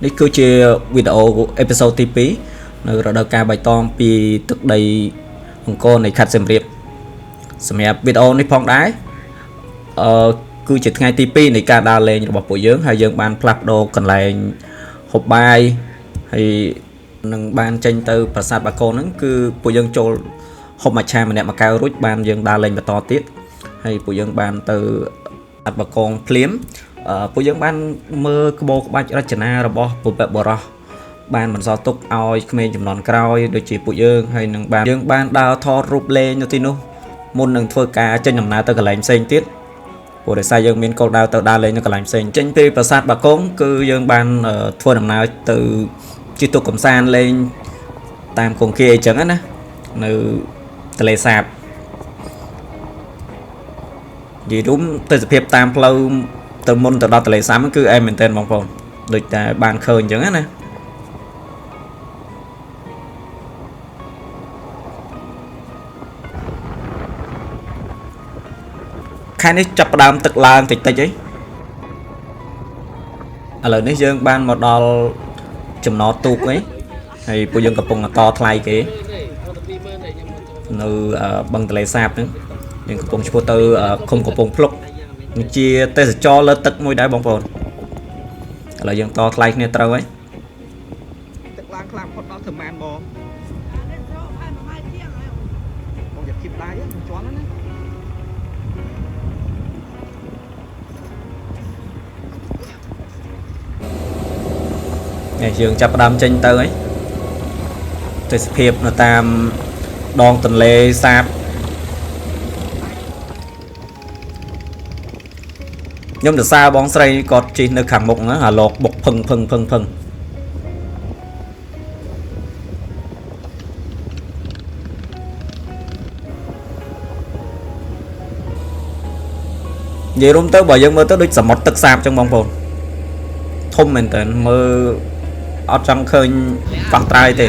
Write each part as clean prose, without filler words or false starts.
នេះគឺជាវីដេអូអេពីសូតទី2នៅរដូវកាលបៃតងពីទឹកដីអង្គរនៃខេត្តសៀមរាបសម្រាប់វីដេអូនេះផងដែរគឺជាថ្ងៃទី2នៃការដើរលេងរបស់ពួកយើងហើយយើងបានផ្លាស់ប្ដូរកន្លែងហូបបាយហើយនឹងបានចេញទៅប្រាសាទបាគងហ្នឹងគឺពួកយើងចូលហូបមច្ឆាម្នាក់មួយកែវរួចបានយើងដើរលេងបន្តទៀតហើយពួកយើងបានទៅប្រាសាទបាគងភ្លាមពួកយើងបានមើលក្បូរក្បាច់រចនារបស់បុព្វបុរសបានបន្សល់ទុកឲ្យក្មេងចំនួនក្រោយដូចជាពួកយើងហើយនឹងបានយើងបានដើរថតរូបលេងនៅទីនោះមុននឹងធ្វើការចេញដំណើរទៅកន្លែងផ្សេងទៀតព្រោះដោយសារយើងមានគោលដៅទៅដើរលេងនៅកន្លែងផ្សេងចេញពីប្រាសាទបាគងគឺយើងបានធ្វើដំណើរទៅជិះទូកកំសាន្តលេងតាមគង្គាអីចឹងណានៅទន្លេសាបនិយាយរួមទេសភាពតាមផ្លូវទៅមុនទៅដល់ទន្លេសាបគឺអែមមែនទែនបងប្អូនដូចតែបានឃើញអញ្ចឹងណាខែនេះចាប់ផ្ដើមទឹកឡើងតិចតិចអីឥឡូវនេះយើងបានមកដល់ចំណតទូកអីហើយពួកយើងកំពុងតថ្លៃគេនៅបឹងទន្លេសាបហ្នឹងយើងកំពុងឆ្ពោះទៅឃុំកំពង់ភ្លុកជាទេសចរលើទឹកមួយដែរបងប្អូនឥឡូវយើងតថ្លៃគ្នាត្រូវហើយទឹកឡើងខ្លាំងផុតដល់ធ្វើម៉ានបងយកគីបដៃជាន់ណានេះយើងចាប់ផ្ដើមចេញទៅហើយទេសភាពនៅតាមដងទន្លេសាបខ្ញុំទៅសារបងស្រីគាត់ជិះនៅខាងមុខហ្នឹងអាលោកបុកភឹងនិយាយរួមទៅបើយើងមើលទៅដូចសមុទ្រទឹកសាបចឹងបងប្អូនធំមែនតើមើលអត់ចង់ឃើញកោះត្រើយទេ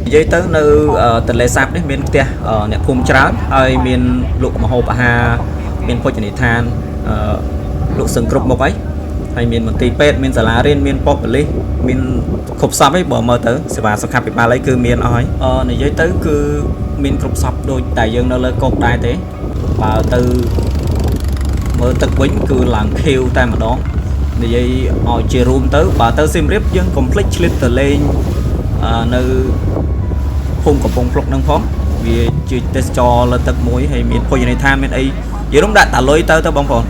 និយាយទៅនៅទន្លេសាបនេះមានផ្ទះអ្នកភូមិច្រើនហើយមានលក់ម្ហូបអាហារមានភោជនីយដ្ឋានលក់សឹងគ្រប់មុខហើយមានមន្ទីរពេទ្យមានសាលារៀនមានប៉ុស្តិ៍ប៉ូលីសមានគ្រប់សពអីបើមើលទៅសេវាសុខាភិបាលអីគឺមានអស់ហើយនិយាយទៅគឺមានគ្រប់សពដូចតែយើងនៅលើកោកដែរទេបើទៅមើលទឹកវិញគឺឡើងខៀវតែម្ដងនិយាយឲ្យជារួមទៅបើទៅសៀមរាបយើងកុំភ្លេចឆ្លៀតទៅលេងនៅភូមិកំពង់ភ្លុកនឹងផងវាជាទេសចរលើទឹកមួយហើយមានភោជនីយដ្ឋានមានអីនិយាយរួមដាក់តាលុយទៅបងប្អូន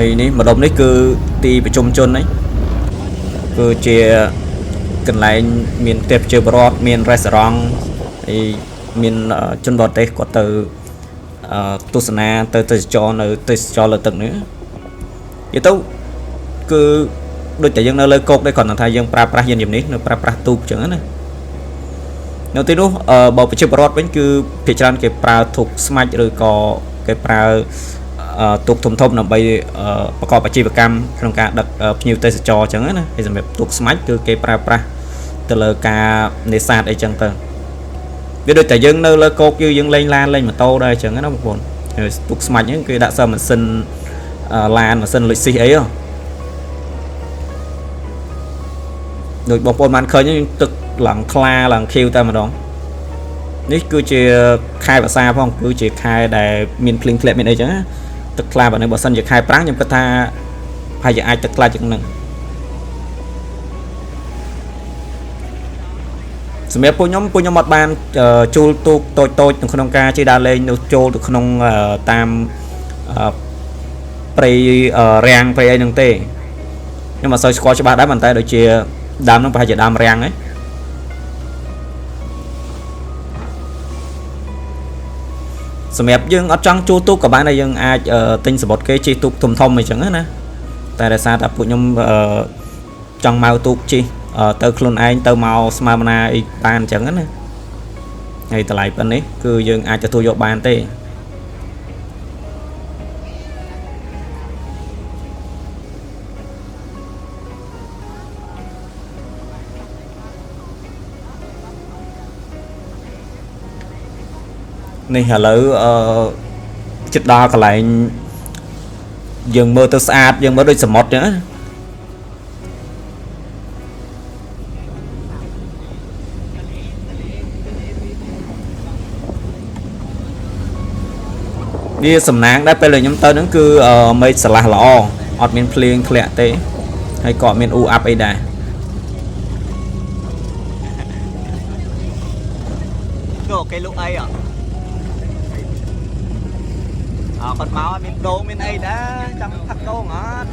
ហើយនេះម្ដុំនេះគឺទីប្រជុំជនហ្នឹងគឺជាកន្លែងមានផ្ទះប្រជាពលរដ្ឋមានរេស្តូរ៉ង់ហើយមានជនបរទេសគាត់ទៅទស្សនាទៅទេសចរនៅទេសចរលើទឹកនេះនិយាយទៅគឺដូចតែយើងនៅលើគោកដែរគ្រាន់តែថាយើងប្រើប្រាស់យានយន្តនេះនៅប្រើប្រាស់ទូកអញ្ចឹងណានៅទីនោះបើប្រជាពលរដ្ឋវិញគឺភាគច្រើនគេប្រើទូកស្មាច់ឬក៏គេប្រើទូកធំដើម្បីប្រកបអាជីវកម្មក្នុងការដឹកភ្ញៀវទេសចរអញ្ចឹងណាហើយសម្រាប់ទូកស្មាច់គឺគេប្រើប្រាស់ទៅលើការនេសាទអីចឹងទៅវាដូចតែយើងនៅលើគោកយើងលេងឡានលេងម៉ូតូដែរអញ្ចឹងណាបងប្អូនទូកស្មាច់ហ្នឹងគឺដាក់សើម៉ាស៊ីនឡានម៉ាស៊ីនលុយស៊ីអីដូចបងប្អូនបានឃើញទឹកឡើងថ្លាឡើងខៀវតែម្ដងនេះគឺជាខែវស្សាផងគឺជាខែដែលមានភ្លៀងធ្លាក់មានអីចឹងណាទឹកថ្លាបើនេះបើសិនជាខែប្រាំងខ្ញុំគិតថាប្រហែលជាអាចទឹកថ្លាជាងហ្នឹងសម្រាប់ពួកខ្ញុំអត់បានជួលទូកតូចនៅក្នុងការជិះដើរលេងនៅចូលទៅក្នុងតាមព្រៃរាំងព្រៃអីហ្នឹងទេខ្ញុំអត់សូវស្គាល់ច្បាស់ដែរប៉ុន្តែដូចជាដើមហ្នឹងប្រហែលជាដើមរាំងសម្រាប់យើងអត់ចង់ជួលទូកក៏បានដែរយើងអាចទិញសមុទ្រគេជិះទូកធំអីចឹងណាតែដោយសារតែពួកខ្ញុំចង់មកទូកជិះទៅខ្លួនឯងទៅមកស្មើណាអីបានអញ្ចឹងណាហើយតម្លៃប៉ុណ្នេះគឺយើងអាចទទួលយកបានទេ នេះឥឡូវចិត្តដល់កន្លែងយើងមើលទៅស្អាតយើងមើលដូចសមុទ្រចឹងវាសំណាងដែរពេលខ្ញុំទៅហ្នឹងគឺមេឃស្រឡះល្អអត់មានភ្លៀងធ្លាក់ទេហើយក៏អត់មានអ៊ូអាប់អីដែរចូលគេលុកអីគាត់មកមានដូងមានអីដែរចង់ផឹកដូងអត់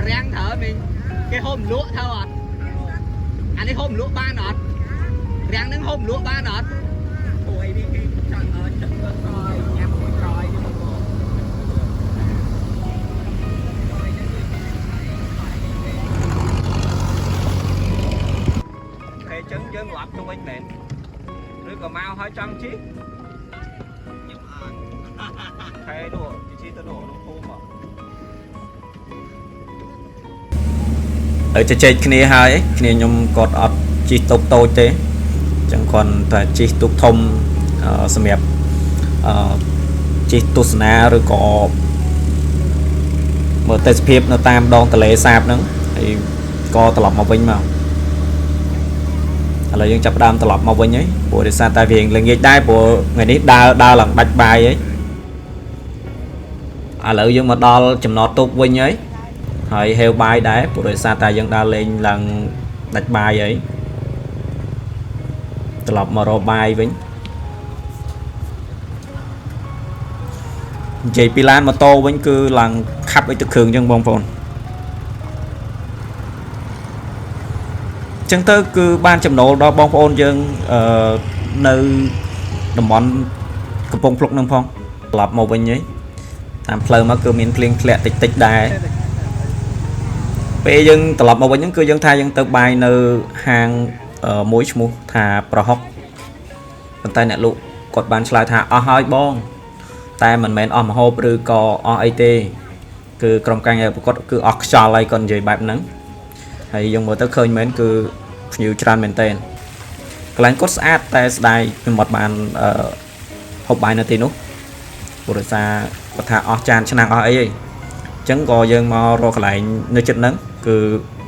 ráng thở mình cái hôm lúa thôi à anh ấy hôm lúa ba nọt ráng đứng hôm lúa ba nọt ôi đi cái chân ở chân rồi nhắm rồi thề trứng dân lọt trong anh mệt rồi còn mau hỏi trăng chứ thề đồ chi tao đồ nó khô mà ở chơi chơi kia hai kia nhung cột ọt chi tục tôi thế chẳng còn phải chi tục thông xem đẹp chi tục na rồi có một tết phép nó tam đòn tờ lệ sạp nữa thì co tập màu vinh màu là dân chấp đam tập màu vinh ấy bộ để san tai viện là nghề đai bộ ngày nít đa lần bạch bài ấy lợi dân mà đo chấm nó tục vinh ấyហើយហេវបាយដែរព្រោះដោយសារតែយើងដើរលេងឡើងដាច់បាយអីត្រឡប់មករកបាយវិញនិយាយពីឡានម៉ូតូវិញគឺឡើងខាប់អីទឹកគ្រឿងអញ្ចឹងបងប្អូនអញ្ចឹងទៅគឺបានចំណូលដល់បងប្អូនយើងនៅតំបន់កំពង់ភ្លុកនឹងផងត្រឡប់មកវិញហីតាមផ្លូវមកគឺមានភ្លៀងធ្លាក់តិចដែរពេលយើងត្រឡប់មកវិញហ្នឹងគឺយើងថាយើងទៅបាយនៅហាងមួយឈ្មោះថាប្រហុកប៉ុន្តែអ្នកលក់គាត់បានឆ្លើយថាអស់ហើយបងតែមិនមែនអស់ម្ហូបឬក៏អស់អីទេគឺក្រុមការងារប្រកបគឺអស់ខ្យល់ហើយគាត់និយាយបែបហ្នឹងហើយយើងមើលទៅឃើញមែនគឺភ្ញៀវច្រើនមែនតើកន្លែងគាត់ស្អាតតែស្ដាយខ្ញុំអត់បានហូបបាយនៅទីនោះព្រោះដោយសារគាត់ថាអស់ចានឆ្នាំងអស់អីអញ្ចឹងក៏យើងមករកកន្លែងនៅចិត្តហ្នឹងគឺ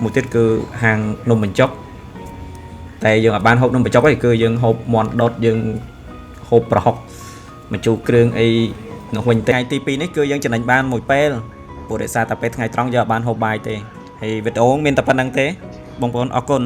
មួយទៀតគឺហាងនំបញ្ចុកតែយើងអត់បានហូបនំបញ្ចុកទេគឺយើងហូបមាន់ដុតយើងហូបប្រហុកបញ្ជូរគ្រឿងអីនោះវិញថ្ងៃទី2នេះគឺយើងចំណេញបានមួយពេលព្រោះដោយសារតែពេលថ្ងៃត្រង់យើងអត់បានហូបបាយទេហើយវីដេអូមានតែប៉ុណ្្នឹងទេបងប្អូនអរគុណ